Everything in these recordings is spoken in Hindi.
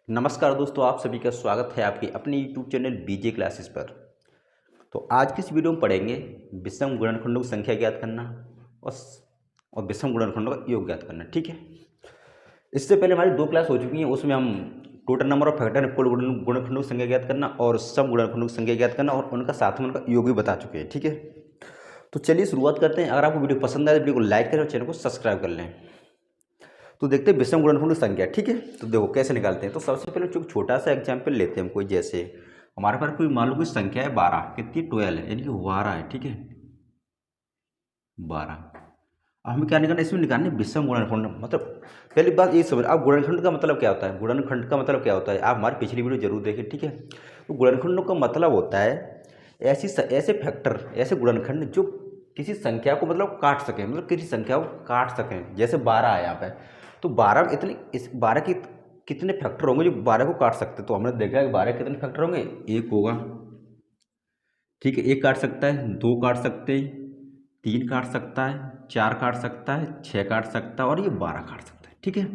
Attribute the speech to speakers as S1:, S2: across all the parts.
S1: नमस्कार दोस्तों, आप सभी का स्वागत है आपके अपने यूट्यूब चैनल बीजे क्लासेस पर। तो आज की इस वीडियो में पढ़ेंगे विषम गुणनखंडों की संख्या ज्ञात करना और और विषम गुणनखंडों का योग ज्ञात करना। ठीक है, इससे पहले हमारी दो क्लास हो चुकी हैं, उसमें हम टोटल नंबर ऑफ फैक्टर कुल गुणनखंडों की संख्या ज्ञात करना और सम गुणनखंडों की संख्या ज्ञात करना और उनका साथ में उनका योग भी बता चुके हैं। ठीक है, तो चलिए शुरुआत करते हैं। अगर आपको वीडियो पसंद आए तो वीडियो को लाइक करें और चैनल को सब्सक्राइब कर लें। तो देखते हैं विषम गुणनखंड की संख्या। ठीक है, तो देखो कैसे निकालते हैं। तो सबसे पहले जो छोटा सा एग्जाम्पल लेते हैं हम, कोई जैसे हमारे पास कोई मान लो कोई संख्या है 12, कितनी 12 है, यानी कि 12 है। ठीक है, 12। अब हमें क्या निकालना है, इसमें निकालना है विषम गुणनखंड। मतलब पहली बात ये समझ, आप गुणनखंड का मतलब क्या होता है, गुणनखंड का मतलब क्या होता है, आप हमारी पिछली वीडियो जरूर देखें। ठीक है, तो गुणनखंडों का मतलब होता है ऐसे फैक्टर, ऐसे गुणनखंड जो किसी संख्या को मतलब काट सकें, मतलब किसी संख्या को काट सकें। जैसे 12 है यहाँ पे, तो 12 में इतने इस 12 के कितने फैक्टर होंगे जो 12 को काट सकते हैं। तो हमने देखा है 12 कितने फैक्टर होंगे, एक होगा। ठीक है, एक काट सकता है, दो काट सकते हैं, तीन काट सकता है, चार काट सकता है, छः काट सकता है और ये 12 काट सकता है। ठीक है,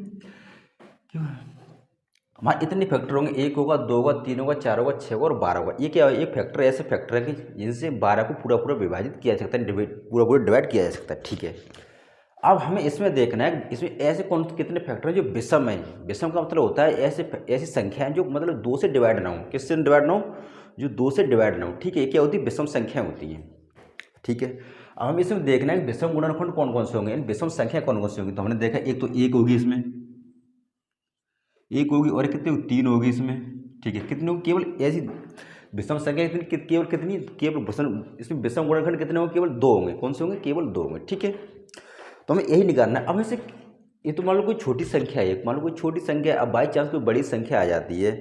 S1: क्यों हमारे इतने फैक्टर होंगे, एक होगा, दो होगा, तीन होगा, चार होगा, छः होगा और 12 होगा। ये क्या है, एक फैक्टर ऐसे फैक्टर है कि जिनसे 12 को पूरा पूरा विभाजित किया जा सकता है, पूरा पूरा डिवाइड किया जा सकता है। ठीक है, अब हमें इसमें देखना है इसमें ऐसे कौन कितने फैक्टर हैं जो विषम है। विषम का मतलब होता है ऐसी संख्याएं जो मतलब दो से डिवाइड ना हो। किससे डिवाइड ना हो, जो दो से डिवाइड ना हो। ठीक है, ये क्या होती है, विषम संख्या होती हैं। ठीक है, अब हमें इसमें देखना है विषम गुणनखंड कौन कौन से होंगे, विषम संख्या कौन कौन सी होंगी। तो हमने देखा एक तो एक होगी, इसमें एक होगी और कितनी होगी, तीन होगी इसमें। ठीक है, कितनी होगी, केवल ऐसी विषम संख्या केवल कितनी, केवल विषम, इसमें विषम गुणनखंड कितने होंगे, केवल दो होंगे। कौन से होंगे, केवल दो होंगे। ठीक है, तो हमें यही निकालना है। अब इसे ये तो मान लो कोई छोटी संख्या है, मान लो कोई छोटी संख्या है, अब बाई चांस कोई बड़ी संख्या आ जाती है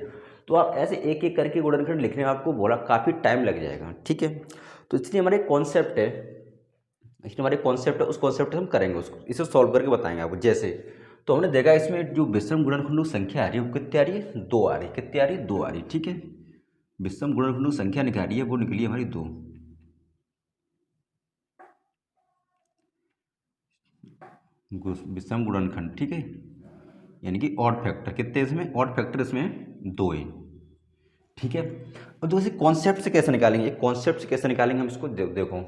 S1: तो आप ऐसे एक एक करके गुणनखंड लिखने में आपको बोला काफ़ी टाइम लग जाएगा। ठीक है, तो इसलिए हमारे कॉन्सेप्ट है, उस कॉन्सेप्ट से हम करेंगे, उसको इसे सॉल्व करके बताएंगे आपको। जैसे तो हमने देखा इसमें जो विषम गुणनखंडों की संख्या आ रही है वो कितनी आ रही है, दो आ रही है। कितनी आ रही है, दो आ रही है। ठीक है, विषम गुणनखंडों की संख्या निकाली है, वो निकली हमारी दो। विषम गुणनखंड, ठीक है, यानी कि ऑड फैक्टर कितने इसमें, ऑड फैक्टर इसमें दो है। ठीक है, अब दूसरे कॉन्सेप्ट से कैसे निकालेंगे, कॉन्सेप्ट से कैसे निकालेंगे हम इसको देखो।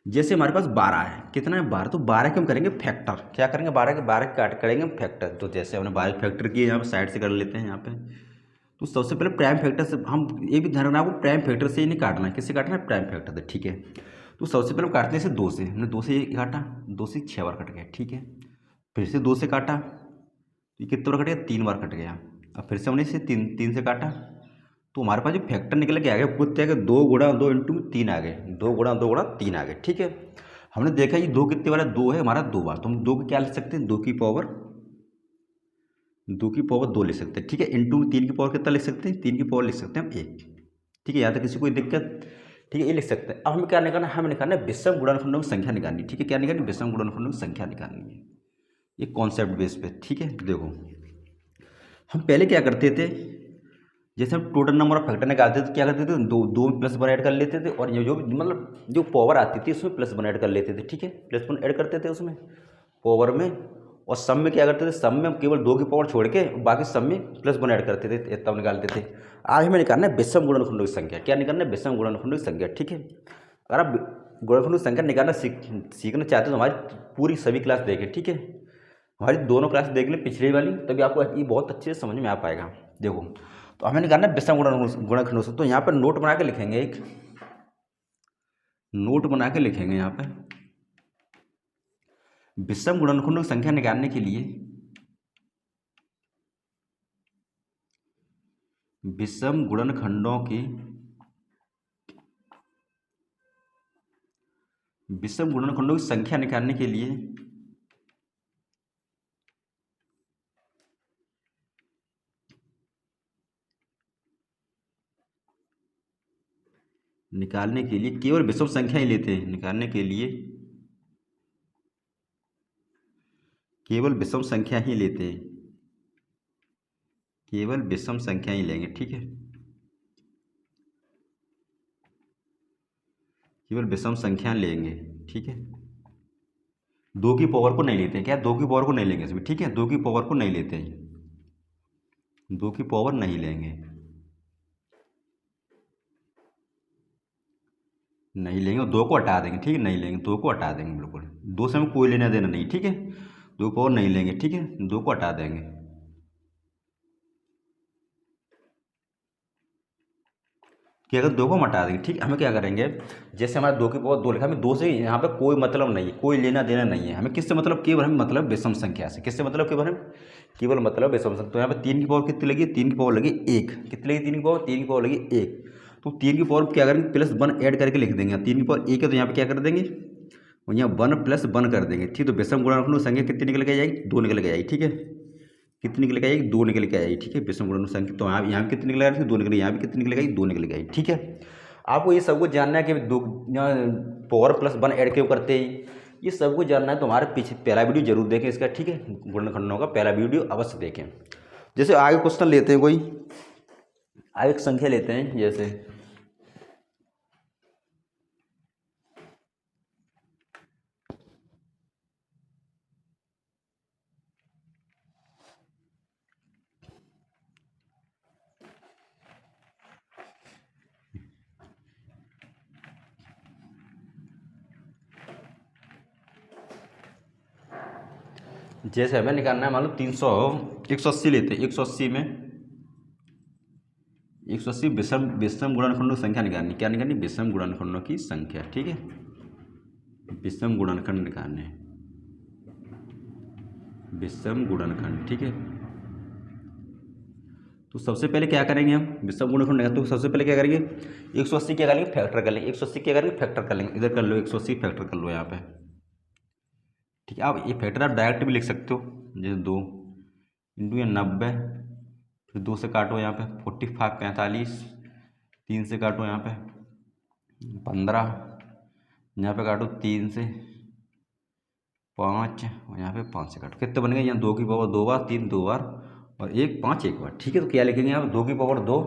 S1: जैसे हमारे पास 12 है, कितना है 12, तो 12 के हम करेंगे फैक्टर। क्या करेंगे, 12 के 12 काट करेंगे हम फैक्टर। तो जैसे हमने 12 फैक्टर किए, यहाँ पे साइड से कर लेते हैं यहाँ पे। तो सबसे पहले प्राइम फैक्टर से हम, ये भी ध्यान रखना आपको, प्राइम फैक्टर से ही नहीं काटना है, किससे काटना है, प्राइम फैक्टर से। ठीक है, तो सबसे पहले हम काटते हैं इसे दो से। हमने दो से ये काटा, दो से 6 बार कट गया। ठीक है, फिर से दो से काटा, ये कितने बार कट गया, 3 बार कट गया। अब फिर से हमने इसे तीन तीन से काटा, तो हमारे पास जो फैक्टर निकल के आ गया वो कितने आ गए, दो गुणा दो इंटू तीन आ गए, दो गुणा तीन आ गए। ठीक है, हमने देखा ये दो कितने वाला, दो है हमारा दो बार, तो हम दो की क्या लिख सकते हैं, दो की पावर दो लिख सकते हैं। ठीक है, इंटू तीन की पावर कितना लिख सकते हैं, तीन की पावर लिख सकते हैं हम एक। ठीक है, यहाँ तक किसी कोई दिक्कत, ठीक है, ये लिख सकते हैं। अब हमें क्या निकालना है, हमें निकालना है विषम गुणनखंडों की संख्या निकालनी। ठीक है, क्या निकालनी, विषम गुणनखंडों की संख्या निकालनी है, ये कॉन्सेप्ट बेस पे। ठीक है, देखो हम पहले क्या करते थे, जैसे हम टोटल नंबर ऑफ फैक्टर निकालते थे, क्या करते थे, दो दो में प्लस वन ऐड कर लेते थे और ये जो मतलब जो पावर आती थी उसमें प्लस वन ऐड कर लेते थे। ठीक है, प्लस वन ऐड करते थे उसमें पावर में, और सम में क्या करते थे, सम में हम केवल दो की पावर छोड़ के बाकी सम में प्लस वन ऐड करते थे, तब निकालते थे। आज हमें निकालना है विषम गुणनखंडों की संख्या। क्या निकालना है, विषम गुणनखंडों की संख्या। ठीक है, अगर आप गुणनखंडों की संख्या निकालना सीखना चाहते हो तो हमारी पूरी सभी क्लास देखें। ठीक है, हमारी दोनों क्लास देख लें पिछली वाली, तभी आपको ये बहुत अच्छे से समझ में आ पाएगा। देखो, तो हमें निकालना है विषम गुणनखंडों से। तो यहाँ पर नोट बना के लिखेंगे, एक नोट बना के लिखेंगे यहाँ पे, विषम गुणनखंडों की संख्या निकालने के लिए विषम गुणनखंडों की संख्या निकालने के लिए केवल विषम संख्या ही लेते हैं। निकालने के लिए केवल विषम संख्या ही लेते हैं, केवल विषम संख्या ही लेंगे। ठीक है, केवल विषम संख्या लेंगे। ठीक है, दो की पावर को नहीं लेते हैं, क्या दो की पावर को नहीं लेंगे इसमें। ठीक है, दो की पावर को नहीं लेते हैं, 2 की पावर नहीं लेंगे, नहीं लेंगे और 2 को हटा देंगे, ठीक है, नहीं लेंगे, 2 को हटा देंगे, बिल्कुल 2 से हमें कोई लेना देना नहीं, ठीक है, 2 पावर नहीं लेंगे, ठीक है, 2 को हटा देंगे। कि अगर 2 को हम हटा देंगे, ठीक है, हमें क्या करेंगे, जैसे हमारा 2 की पावर 2 लिखा, हमें 2 से यहाँ पे कोई मतलब नहीं है, कोई लेना देना नहीं है, हमें किससे मतलब, केवल हमें मतलब विषम संख्या से, किससे मतलब केवल हम, केवल मतलब विषम संख्या। तो यहाँ पे 3 की पावर कितनी लगी, 3 की पावर लगी 1, कितनी लगी 3 की पावर, 3 की पावर लगी 1। तो 3 की पावर क्या करेंगे, +1 ऐड करके लिख देंगे, 3 की पावर 1 है तो यहाँ पे क्या कर देंगे, और यहाँ 1 + 1 कर देंगे, ठीक। तो विषम गुणनखंड संख्या कितनी निकल के जाएगी, 2 निकल के जाएगी, ठीक है, कितनी निकल के आएगी, 2 निकल के आएगी, ठीक है, विषम गुणन संख्या। तो यहाँ भी कितनी निकल आएगी, 2 निकल, यहाँ भी कितनी निकल आएगी, 2 निकल के आएगी, ठीक है। आपको ये सब कुछ जानना है कि दो पावर +1 ऐड क्यों करते हैं, ये सब कुछ जानना है तो हमारे पीछे पहला वीडियो जरूर देखें इसका, ठीक है, गुणनखंडों का पहला वीडियो अवश्य देखें। जैसे आगे क्वेश्चन लेते हैं, कोई आगे एक संख्या लेते हैं, जैसे हमें निकालना है, मान लो 300, 180 लेते हैं, 180 में 180 विषम विषम गुणनखंडों की संख्या निकालनी, क्या निकालनी, विषम गुणनखंडों की संख्या, ठीक है, विषम गुणनखंड निकालने, विषम गुणनखंड, ठीक है। तो सबसे पहले क्या करेंगे हम, विषम गुणनखंड निकालते, तो सबसे पहले क्या करेंगे, 180 क्या करेंगे, फैक्टर कर लेंगे, 180 क्या करेंगे, फैक्टर कर लेंगे, इधर कर लो 180 फैक्टर कर लो यहाँ पे, ठीक है। आप ये फैक्टर आप डायरेक्ट भी लिख सकते हो, जैसे 2 × या 90, फिर 2 से काटो यहाँ पे 45 45, 3 से काटो यहाँ पे 15, यहाँ पे काटो 3 से 5, और यहाँ पे 5 से काटो, कितने बन गए, यहाँ 2 की पावर 2 बार, 3 2 बार, और 1 5 1 बार, ठीक है। तो क्या लिखेंगे यहाँ पे, 2 की पावर 2,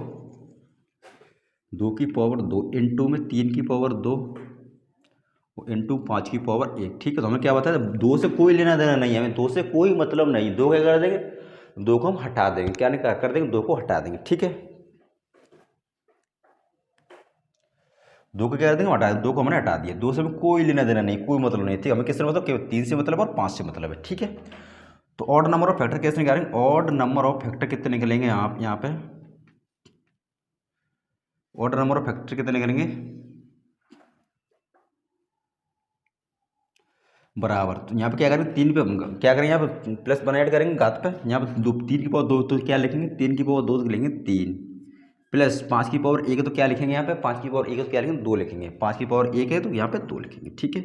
S1: 2 की पावर 2 इंटू में 3 की पावर 2 इंटू 5 की पावर 1, ठीक है। तो हमें क्या बताया, 2 से कोई लेना देना नहीं है, हमें 2 से कोई मतलब नहीं, 2 क्या कर देंगे, 2 को हम हटा देंगे, क्या नहीं कर देंगे, 2 को हटा देंगे, ठीक है, 2 को क्या कर देंगे, हटा देंगे, 2 को हमने हटा दिया, 2 से हमें कोई लेना देना नहीं, कोई मतलब नहीं, ठीक है। हमें किससे मतलब, केवल 3 से मतलब और 5 से मतलब है, ठीक है। तो ऑड नंबर ऑफ फैक्टर कैसे निकालेंगे, ऑड नंबर ऑफ फैक्टर कितने निकलेंगे, आप यहाँ पे ऑड नंबर ऑफ फैक्टर कितने निकलेंगे, बराबर। तो यहाँ पे क्या करेंगे, 3 पे क्या करेंगे, यहाँ पे +1 ऐड करेंगे घात पे, यहाँ पे 3 की पावर 2, तो क्या लिखेंगे, 3 की पावर 2 लिखेंगे 3, प्लस 5 की पावर 1 है तो क्या लिखेंगे, यहाँ पे 5 की पावर 1 है तो क्या लिखेंगे, 2 लिखेंगे, 5 की पावर 1 है तो यहाँ पे 2 लिखेंगे, ठीक है।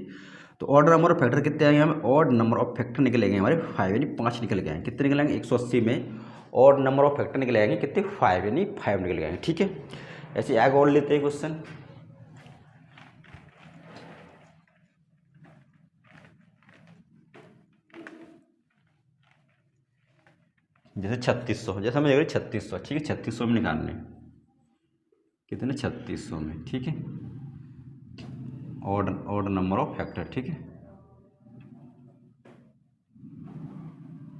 S1: तो ऑड नंबर ऑफ फैक्टर कितने आएंगे, हमें ऑड नंबर ऑफ फैक्टर निकलेंगे हमारे 5, यानी 5 निकल गए, कितने निकलेंगे, 180 में ऑड नंबर ऑफ फैक्टर निकल आएंगे कितने, 5, यानी 5 निकल गए, ठीक है। ऐसे आगे और लेते हैं क्वेश्चन, जैसे 3600, जैसे हमें 3600, ठीक है, 3600 में निकालने, कितने, 3600 में, ठीक है, ऑड नंबर ऑफ फैक्टर, ठीक है,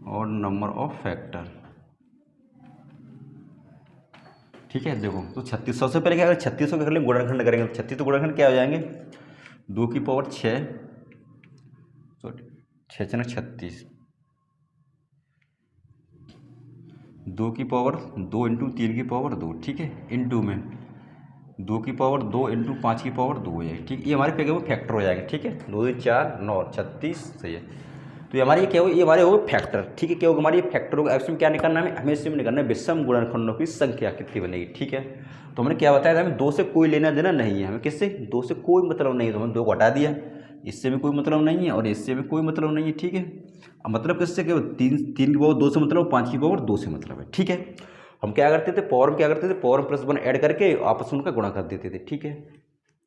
S1: ऑड नंबर ऑफ फैक्टर, ठीक है। देखो तो 3600 से पहले क्या करें, 3600 के कर लेंगे, गुणनखंड करेंगे, तो 36 तो गुणनखंड क्या हो जाएंगे, 2 की पावर 6, सॉरी 6 6 36, 2 की पावर 2 इंटू 3 की पावर 2, ठीक है, इंटू में 2 की पावर 2 इंटू 5 की पावर 2 हो जाएगी, ठीक, ये हमारे पे वो फैक्टर हो जाएगा, ठीक है, 2 2 4 9 36, सही है। तो ये हमारी क्या हो, ये हमारे हो फैक्टर, ठीक है, क्या होगा, हमारी फैक्टर होगा, इसमें क्या निकालना है, हमें इसमें निकालना है विषम गुणनखंडों की संख्या कितनी बनेगी, ठीक है। तो हमने क्या बताया था, हमें 2 से कोई लेना देना नहीं है, हमें किससे, 2 से कोई मतलब नहीं है, तो हमने 2 को हटा दिया, इससे भी कोई मतलब नहीं है और इससे भी कोई मतलब नहीं है, ठीक है। अब मतलब किससे, केवल 3 की पावर 2 से मतलब, 5 की पावर 2 से मतलब है, ठीक है। हम क्या करते थे, पावर में क्या करते थे, पावर +1 ऐड करके आपस में उनका गुणा कर देते थे, ठीक है।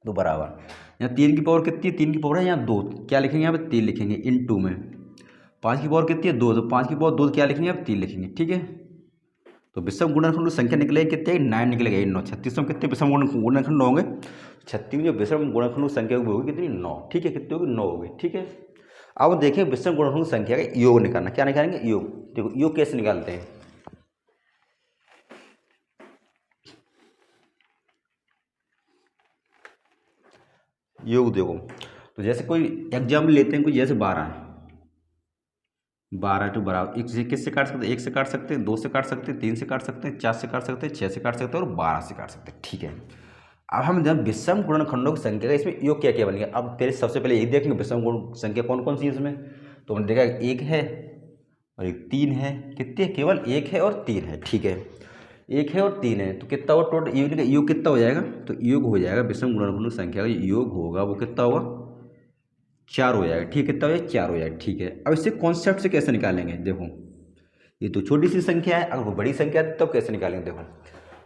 S1: तो बराबर, यहाँ 3 की पावर कितनी है, 3 की पावर है यहाँ 2, क्या लिखेंगे यहाँ पे 3 लिखेंगे, इंटू में 5 की पावर कितनी है 2, तो 5 की पावर 2 क्या लिखेंगे, आप 3 लिखेंगे, ठीक है। तो विषम गुणनखंड संख्या निकलेगी कितने, 9 निकलेगा, 9, 36 में कितने विषम गुणनखंड होंगे, 36 में जो विषम गुणनखंड संख्या होगी कितनी, 9, ठीक है, कितनी होगी, 9 होगी, ठीक है। अब देखें विषम गुणनखंड संख्या का योग निकालना, क्या निकालेंगे, योग। देखो योग कैसे निकालते हैं, योग देखो, तो जैसे कोई एग्जाम्पल लेते हैं, कोई जैसे 12 है, 12 टू बराबर एक से किससे काट सकते हैं, 1 से काट सकते हैं, 2 से काट सकते हैं, 3 से काट सकते हैं, 4 से काट सकते हैं, 6 से काट सकते हैं और 12 से काट सकते हैं। ठीक है, अब हम जब विषम गुणनखंडों की संख्या का इसमें योग क्या क्या बनेगा, अब पहले सबसे पहले एक देखेंगे विषम गुण संख्या कौन कौन सी है इसमें। तो हमने देखा एक है और एक 3 है, कितने, केवल एक है और 3 है। ठीक है, एक है और 3 है, तो कितना हुआ टोटल योग का योग कितना हो जाएगा, तो योग हो जाएगा विषम गुणनखंडों की संख्या का योग होगा वो कितना होगा, 4 हो जाएगा। ठीक है, कितना हो जाएगा, 4 हो जाएगा। ठीक है, अब इसे कॉन्सेप्ट से कैसे निकालेंगे, देखो ये तो छोटी सी संख्या है, अगर वो बड़ी संख्या है तब कैसे निकालेंगे, देखो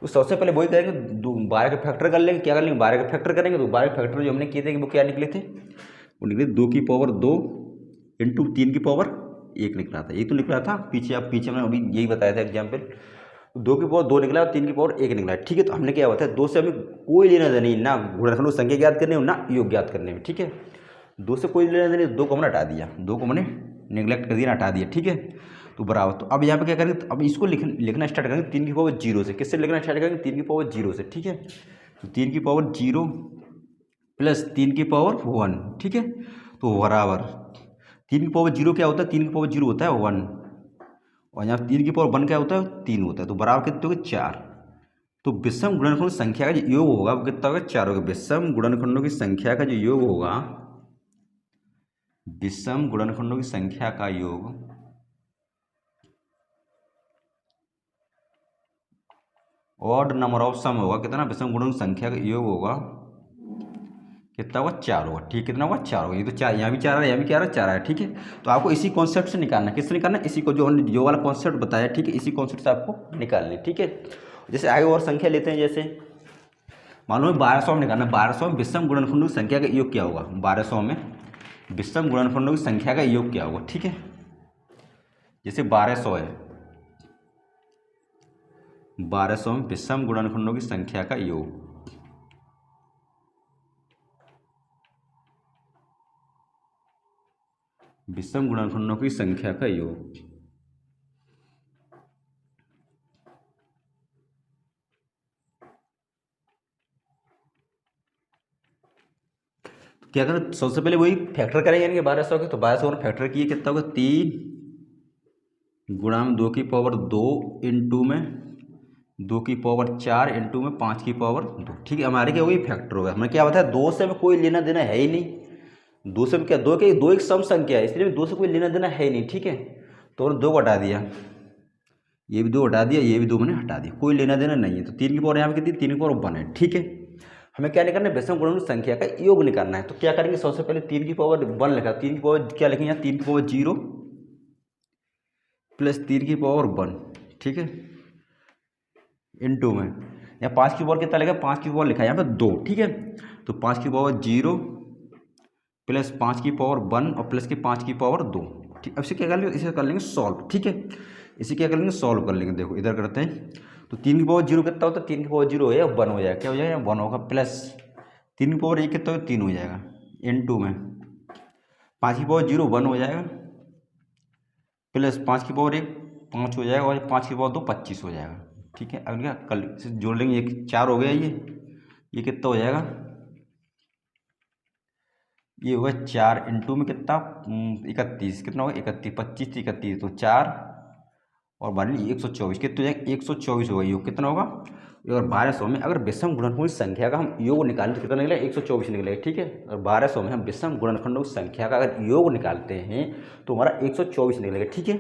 S1: तो सबसे पहले वही करेंगे, 12 का फैक्टर कर लेंगे। क्या कर लेंगे, 12 का फैक्टर करेंगे, तो 12 के फैक्टर जो हमने किए थे कि वो क्या निकले थे, वो निकले 2 की पावर 2 इंटू 3 की पावर 1 निकला था। ये तो निकला था पीछे, आप पीछे मैंने अभी यही बताया था एग्जाम्पल, 2 की पावर 2 निकला और 3 की पावर 1 निकला। ठीक है, तो हमने क्या बताया, 2 से हमें कोई लेना देना नहीं, ना गुणनखंड संख्या ज्ञात करने में ना योग ज्ञात करने में। ठीक है, 2 से कोई लेना देना, 2 को हमने हटा दिया, 2 को हमने निगलेक्ट कर दिया, हटा दिया। ठीक है, तो बराबर, तो अब यहाँ पे क्या करेंगे, तो अब इसको लिखना स्टार्ट करेंगे 3 की पावर 0 से। किससे लिखना स्टार्ट करेंगे, 3 की पावर 0 से। ठीक है, तो 3 की पावर 0 प्लस 3 की पावर 1। ठीक है, तो बराबर 3 की पावर 0 क्या होता है, 3 की पावर 0 होता है 1, और यहाँ 3 की पावर 1 क्या होता है, 3 होता है। तो बराबर कितने हो गए, 4। तो विषम गुणनखंड संख्या का जो योग होगा वो कितना होगा, 4 होगा। विषम गुणनखंडों की संख्या का जो योग होगा, विषम गुणनखंडों की संख्या का योग ऑड नंबर ऑफ सम होगा, कितना, विषम गुणनखंड संख्या का योग होगा कितना होगा, 4 होगा। ठीक, कितना होगा, 4 होगा। ये तो 4, यहाँ भी 4 है, यहाँ भी क्या है, 4 है। ठीक है, तो आपको इसी कॉन्सेप्ट से निकालना है, किससे निकालना है, इसी को जो हमने जो वाला कॉन्सेप्ट बताया। ठीक है, इसी कॉन्सेप्ट से आपको निकालना है। ठीक है, जैसे आगे और संख्या लेते हैं, जैसे मान लो 1200 में निकालना, 1200 में विषम गुणनखंडों की संख्या का योग क्या होगा, 1200 में विषम गुणनखंडों की संख्या का योग क्या होगा। ठीक है, जैसे 1200 है, 1200 में विषम गुणनखंडों की संख्या का योग, विषम गुणनखंडों की संख्या का योग, क्या करें, सबसे पहले वही फैक्टर करेंगे, यानी कि 1200 के, तो 1200 में फैक्टर किए कितना होगा, 3 गुणा में 2 की पावर 2 इंटू में 2 की पावर 4 इंटू में 5 की पावर 2। ठीक है, हमारे क्या वही फैक्टर होगा। हमने क्या बताया, 2 से में कोई लेना देना है ही नहीं, 2 से में क्या, 2 के 2 एक सम संख्या है, इसलिए 2 से कोई लेना देना है ही नहीं। ठीक है, तो हमने 2 को हटा दिया, ये भी 2 हटा दिया, ये भी 2 मैंने हटा दिया, कोई लेना देना नहीं है। तो 3 की पावर यहाँ पे कितनी, 3 की पावर 1 है। ठीक है, हमें क्या निकालना है, विषम गुणनखंड संख्या का योग निकालना है। तो क्या करेंगे, सबसे पहले 3 की पावर 1 लिखा, 3 की पावर क्या लिखेंगे यहाँ, 3 की पावर 0 प्लस 3 की पावर 1। ठीक है, इंटू में यहाँ 5 की पावर कितना लिखा, 5 की पावर लिखा है यहाँ पे 2। ठीक है, तो 5 की पावर 0 प्लस 5 की पावर 1 और प्लस की 5 की पावर 2। ठीक, अब इसे क्या कर लेंगे, इसे कर लेंगे सॉल्व। ठीक है, इसे क्या कर लेंगे, सॉल्व कर लेंगे। देखो इधर करते हैं, तो 3 की पावर 0 कितना होता है, 3 की पावर 0 हो जाएगा 1 हो जाएगा, क्या हो जाएगा, 1 होगा, प्लस 3 की पावर 1 कितना हो, 3 हो जाएगा, इंटू में 5 की पावर 0 1 हो जाएगा, प्लस 5 की पावर 1 5 हो जाएगा, और 5 की पावर 2 25 हो जाएगा। ठीक है, अब क्या कल से जोड़ लेंगे, ये 4 हो गया, ये कितना हो जाएगा, ये होगा 4 इंटू में कितना, 31, कितना होगा 31, 25 से 31, तो 4 और 12 124, कितना हो जाएगा, 124 होगा। योग कितना होगा, और 1200 में अगर विषम गुणनखंड संख्या का हम योग निकालें तो कितना निकलेगा, 124 निकलेगा। ठीक है, और 1200 में हम विषम गुणनखंडों की संख्या का अगर योग निकालते हैं तो हमारा 124 निकलेगा। ठीक है।